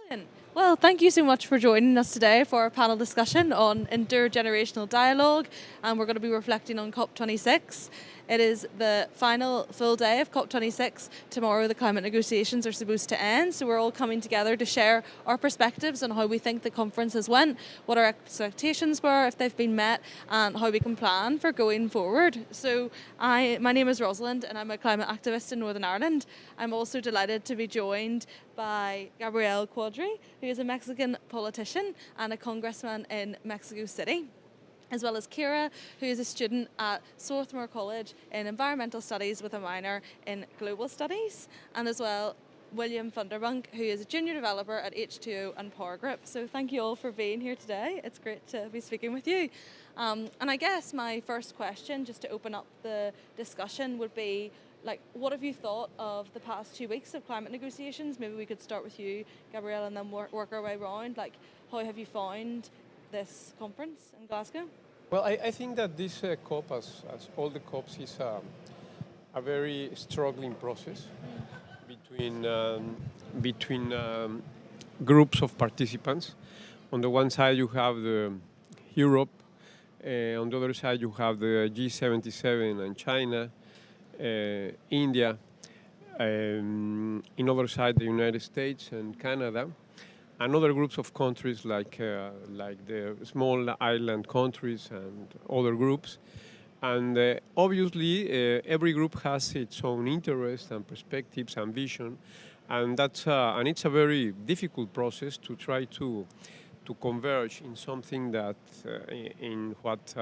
Brilliant. Well, thank you so much for joining us today for our panel discussion on intergenerational dialogue, and we're going to be reflecting on COP26. It is the final full day of COP26. Tomorrow the climate negotiations are supposed to end, so we're all coming together to share our perspectives on how we think the conference has went, what our expectations were, if they've been met, and how we can plan for going forward. So my name is Rosalind and I'm a climate activist in Northern Ireland. I'm also delighted to be joined by Gabriel Quadri, who is a Mexican politician and a congressman in Mexico City, as well as Kyra, who is a student at Swarthmore College in Environmental Studies with a minor in Global Studies, and as well William Funderburk, who is a junior developer at H2O and Power Group. So thank you all for being here today. It's great to be speaking with you. And I guess my first question, just to open up the discussion, would be, what have you thought of the past 2 weeks of climate negotiations? Maybe we could start with you, Gabriel, and then work our way around. How have you found this conference in Glasgow? Well, I think that this COP, as all the COPs, is a very struggling process between groups of participants. On the one side, you have Europe. On the other side, you have the G77 and China, India. In other side, the United States and Canada. And other groups of countries like the small island countries and other groups. And obviously, every group has its own interests and perspectives and vision. And it's a very difficult process to try to converge in something that in what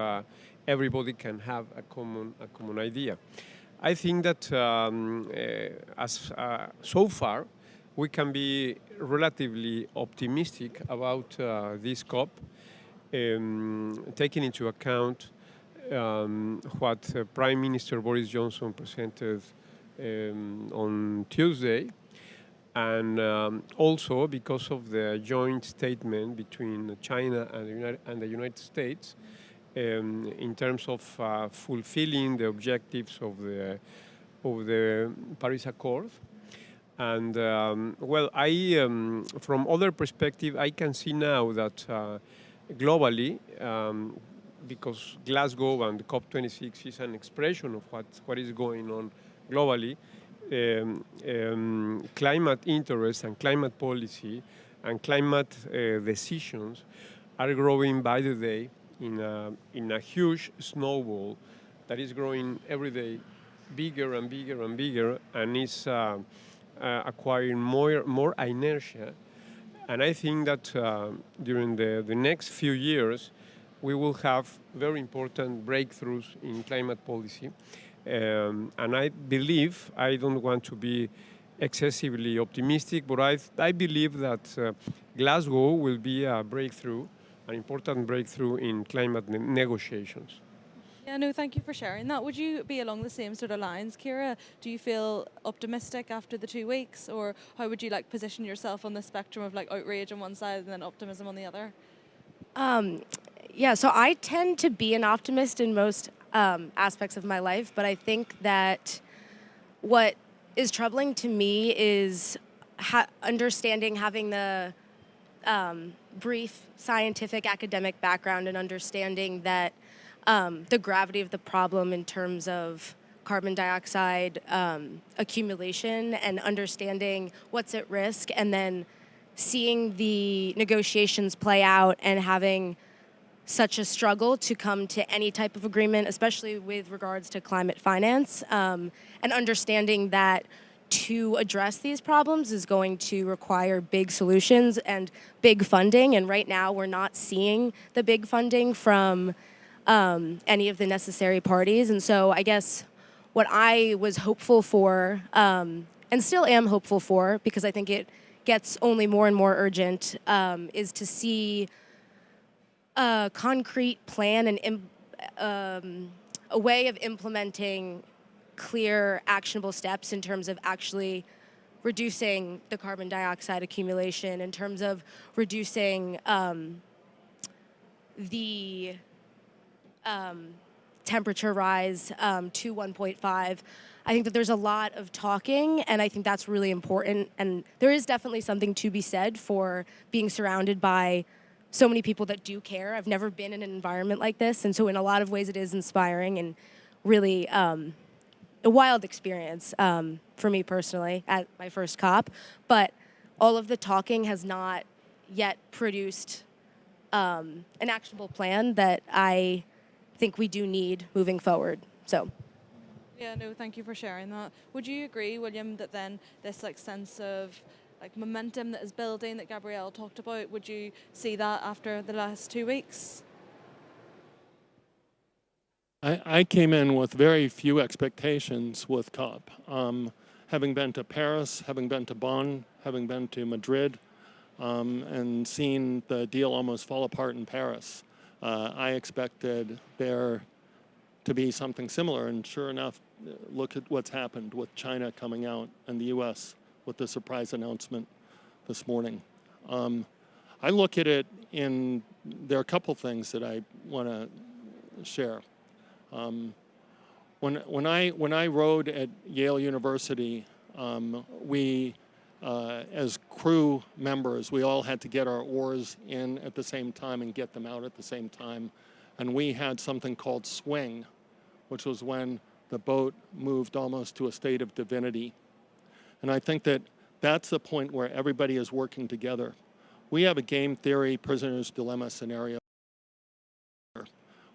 everybody can have a common idea. I think that so far, we can be relatively optimistic about this COP, taking into account what Prime Minister Boris Johnson presented on Tuesday, and also because of the joint statement between China and the United States in terms of fulfilling the objectives of the Paris Accord. And from other perspective, I can see now that globally, because Glasgow and COP26 is an expression of what is going on globally, climate interest and climate policy and climate decisions are growing by the day in a huge snowball that is growing every day bigger and bigger and bigger, and is acquiring more inertia. And I think that during the next few years, we will have very important breakthroughs in climate policy. And I believe, I don't want to be excessively optimistic, but I believe that Glasgow will be a breakthrough, an important breakthrough in climate negotiations. Yeah, no, thank you for sharing that. Would you be along the same sort of lines, Kyra? Do you feel optimistic after the 2 weeks, or how would you position yourself on the spectrum of outrage on one side and then optimism on the other? Yeah, so I tend to be an optimist in most aspects of my life, but I think that what is troubling to me is understanding, having the brief scientific academic background and understanding that the gravity of the problem in terms of carbon dioxide accumulation, and understanding what's at risk, and then seeing the negotiations play out and having such a struggle to come to any type of agreement, especially with regards to climate finance, and understanding that to address these problems is going to require big solutions and big funding. And right now we're not seeing the big funding from any of the necessary parties. And so I guess what I was hopeful for, and still am hopeful for, because I think it gets only more and more urgent, is to see a concrete plan and a way of implementing clear, actionable steps in terms of actually reducing the carbon dioxide accumulation, in terms of reducing the temperature rise to 1.5. I think that there's a lot of talking, and I think that's really important. And there is definitely something to be said for being surrounded by so many people that do care. I've never been in an environment like this, and so in a lot of ways it is inspiring and really a wild experience for me personally at my first COP. But all of the talking has not yet produced an actionable plan that I think we do need moving forward. So. Yeah, no, thank you for sharing that. Would you agree, William, that then this sense of momentum that is building that Gabrielle talked about, would you see that after the last 2 weeks? I came in with very few expectations with COP. Having been to Paris, having been to Bonn, having been to Madrid, and seen the deal almost fall apart in Paris, I expected there to be something similar, and sure enough, look at what's happened with China coming out and the U.S. with the surprise announcement this morning. I look at it there are a couple things that I want to share. When I rowed at Yale University, we, as crew members, we all had to get our oars in at the same time and get them out at the same time. And we had something called swing, which was when the boat moved almost to a state of divinity. And I think that that's the point where everybody is working together. We have a game theory prisoner's dilemma scenario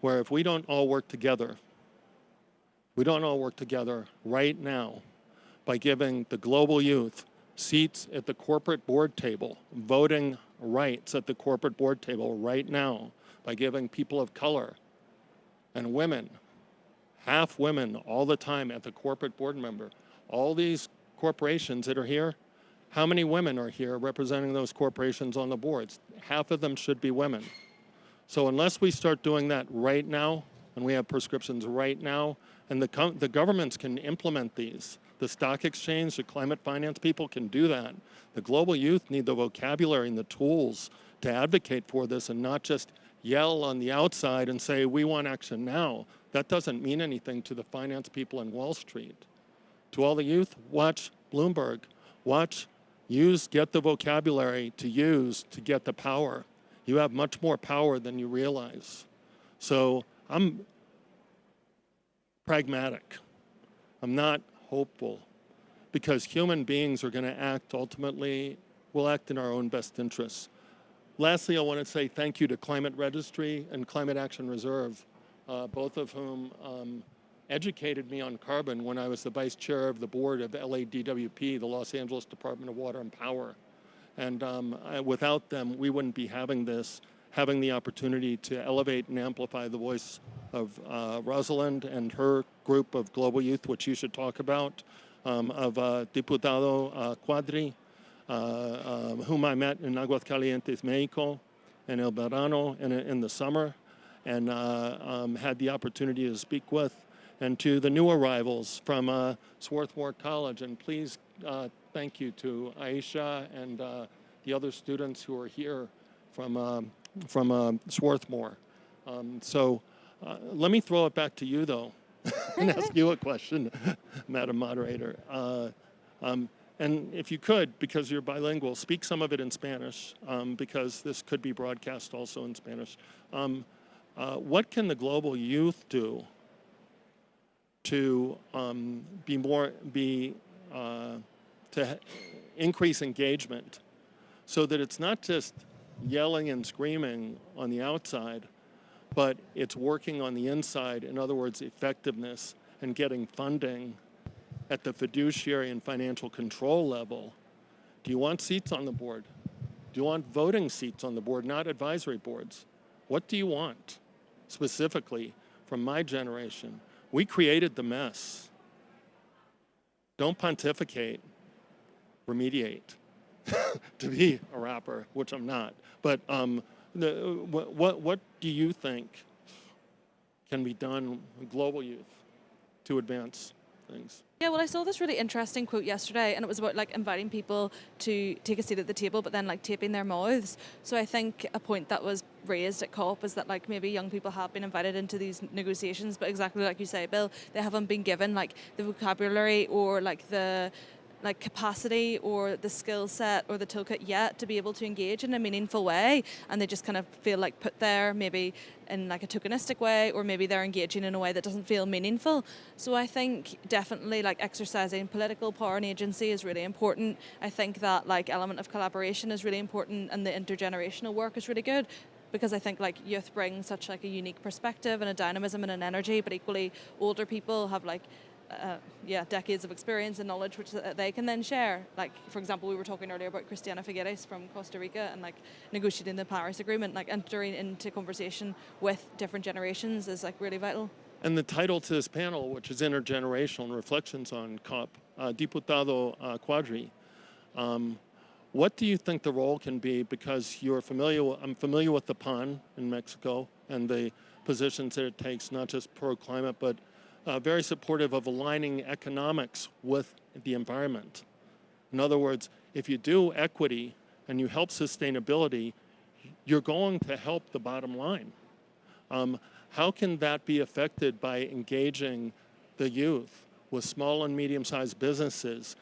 where if we don't all work together right now by giving the global youth seats at the corporate board table, voting rights at the corporate board table right now, by giving people of color and women, half women all the time at the corporate board member, all these corporations that are here, how many women are here representing those corporations on the boards? Half of them should be women. So unless we start doing that right now, and we have prescriptions right now, and the governments can implement these, the stock exchange, the climate finance people can do that. The global youth need the vocabulary and the tools to advocate for this and not just yell on the outside and say, we want action now. That doesn't mean anything to the finance people in Wall Street. To all the youth, watch Bloomberg. Get the vocabulary to use to get the power. You have much more power than you realize. So I'm pragmatic. I'm not hopeful, because human beings are going to act ultimately, will act in our own best interests. Lastly, I want to say thank you to Climate Registry and Climate Action Reserve, both of whom educated me on carbon when I was the vice chair of the board of LADWP, the Los Angeles Department of Water and Power. And without them, we wouldn't be having the opportunity to elevate and amplify the voice of Rosalind and her group of global youth, which you should talk about, of Diputado Quadri, whom I met in Aguascalientes, Mexico, in El Verano in the summer, and had the opportunity to speak with, and to the new arrivals from Swarthmore College. And please thank you to Aisha and the other students who are here from Swarthmore. Let me throw it back to you, though, and ask you a question, Madam Moderator. And if you could, because you're bilingual, speak some of it in Spanish, because this could be broadcast also in Spanish. What can the global youth do to to increase engagement, so that it's not just yelling and screaming on the outside, but it's working on the inside? In other words, effectiveness and getting funding at the fiduciary and financial control level. Do you want seats on the board? Do you want voting seats on the board, not advisory boards? What do you want specifically from my generation? We created the mess. Don't pontificate, remediate. To be a rapper, which I'm not. But what do you think can be done with global youth to advance things. Yeah, well, I saw this really interesting quote yesterday, and it was about like inviting people to take a seat at the table, but then like taping their mouths. So I think a point that was raised at COP is that like maybe young people have been invited into these negotiations, but exactly like you say, Bill, they haven't been given like the vocabulary or like the capacity or the skill set or the toolkit yet to be able to engage in a meaningful way, and they just kind of feel like put there maybe in like a tokenistic way, or maybe they're engaging in a way that doesn't feel meaningful. So I think definitely like exercising political power and agency is really important. I think that like element of collaboration is really important, and the intergenerational work is really good, because I think like youth bring such like a unique perspective and a dynamism and an energy, but equally older people have like decades of experience and knowledge which they can then share. Like, for example, we were talking earlier about Christiana Figueres from Costa Rica and like negotiating the Paris Agreement, like entering into conversation with different generations is like really vital. And the title to this panel, which is Intergenerational and Reflections on COP, Diputado Quadri, what do you think the role can be? Because I'm familiar with the PAN in Mexico and the positions that it takes, not just pro-climate, but very supportive of aligning economics with the environment. In other words, if you do equity and you help sustainability, you're going to help the bottom line. How can that be affected by engaging the youth with small and medium-sized businesses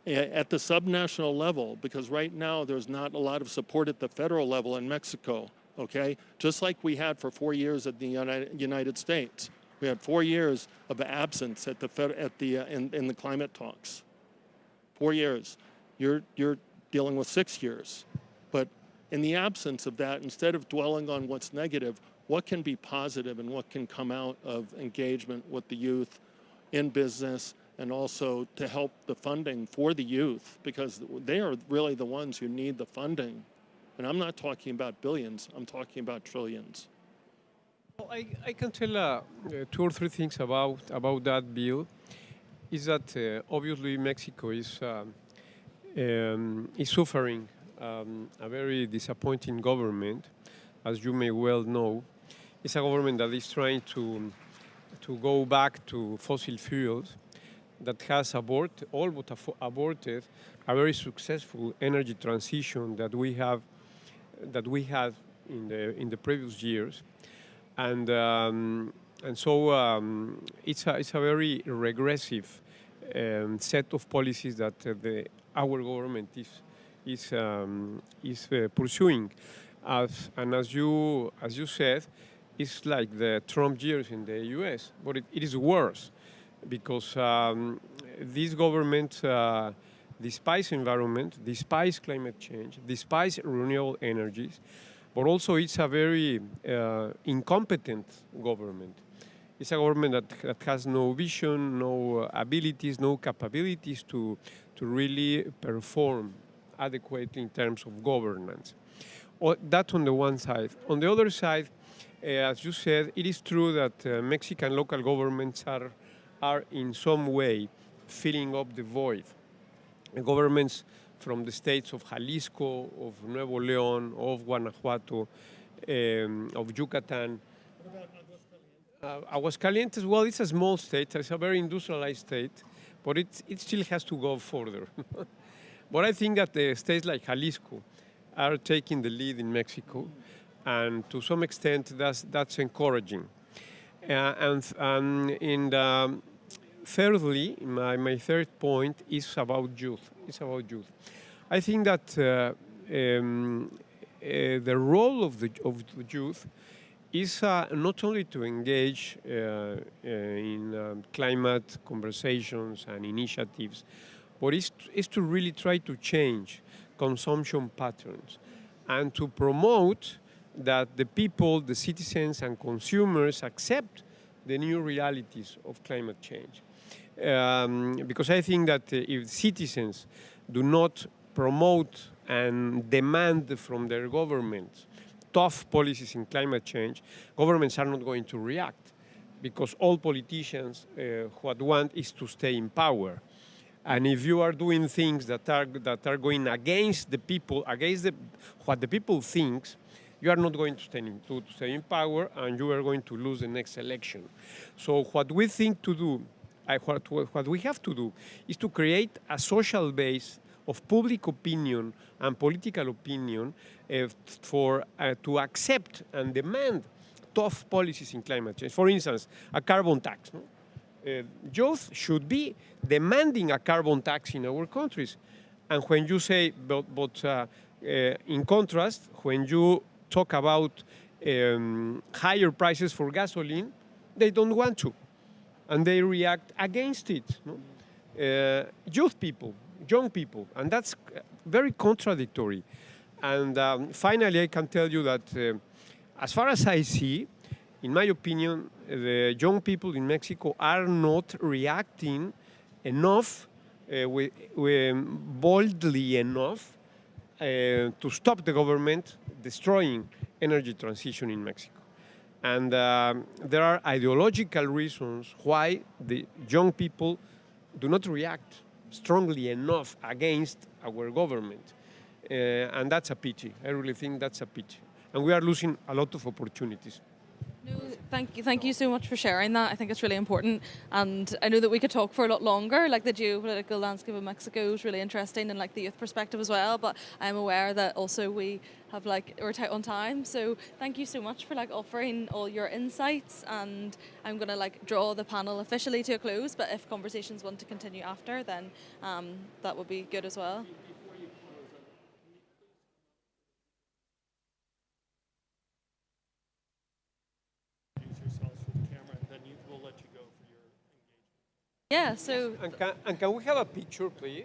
at the subnational level? Because right now there's not a lot of support at the federal level in Mexico, okay? Just like we had for 4 years at the United States. We had 4 years of absence in the climate talks. 4 years. You're dealing with 6 years. But in the absence of that, instead of dwelling on what's negative, what can be positive and what can come out of engagement with the youth in business, and also to help the funding for the youth, because they are really the ones who need the funding. And I'm not talking about billions, I'm talking about trillions. Well, I can tell 2 or 3 things about that bill. Is that obviously Mexico is suffering a very disappointing government, as you may well know. It's a government that is trying to go back to fossil fuels, that has all but aborted a very successful energy transition that we had in the previous years. And so it's a very regressive set of policies that our government is pursuing. As you said, it's like the Trump years in the U.S., but it is worse, because this government despises environment, despises climate change, despises renewable energies, but also it's a very incompetent government. It's a government that has no vision, no abilities, no capabilities to really perform adequately in terms of governance. That on the one side. On the other side, as you said, it is true that Mexican local governments are in some way filling up the void. The governments from the states of Jalisco, of Nuevo León, of Guanajuato, of Yucatan. Aguascalientes, well, it's a small state, it's a very industrialized state, but it still has to go further. But I think that the states like Jalisco are taking the lead in Mexico, and to some extent that's encouraging. Thirdly, my third point is about youth. I think that the role of the youth is not only to engage in climate conversations and initiatives, but is to really try to change consumption patterns and to promote that the people, the citizens and consumers accept the new realities of climate change. Because I think that if citizens do not promote and demand from their governments tough policies in climate change, governments are not going to react, because all politicians what want is to stay in power. And if you are doing things that are going against the people, what the people thinks, you are not going to stay in power, and you are going to lose the next election. So what we think to do What we have to do is to create a social base of public opinion and political opinion to accept and demand tough policies in climate change. For instance, a carbon tax. No? Youth should be demanding a carbon tax in our countries. And when you say, in contrast, when you talk about higher prices for gasoline, they don't want to. And they react against it. No? Youth people, young people, and that's very contradictory. And finally, I can tell you that as far as I see, in my opinion, the young people in Mexico are not reacting enough, boldly enough to stop the government destroying energy transition in Mexico. And there are ideological reasons why the young people do not react strongly enough against our government. And that's a pity. I really think that's a pity. And we are losing a lot of opportunities. No, thank you so much for sharing that. I think it's really important, and I know that we could talk for a lot longer. Like the geopolitical landscape of Mexico is really interesting, and like the youth perspective as well. But I'm aware that also we're tight on time. So thank you so much for offering all your insights, and I'm gonna draw the panel officially to a close. But if conversations want to continue after, then that would be good as well. Yeah, so... And can we have a picture, please?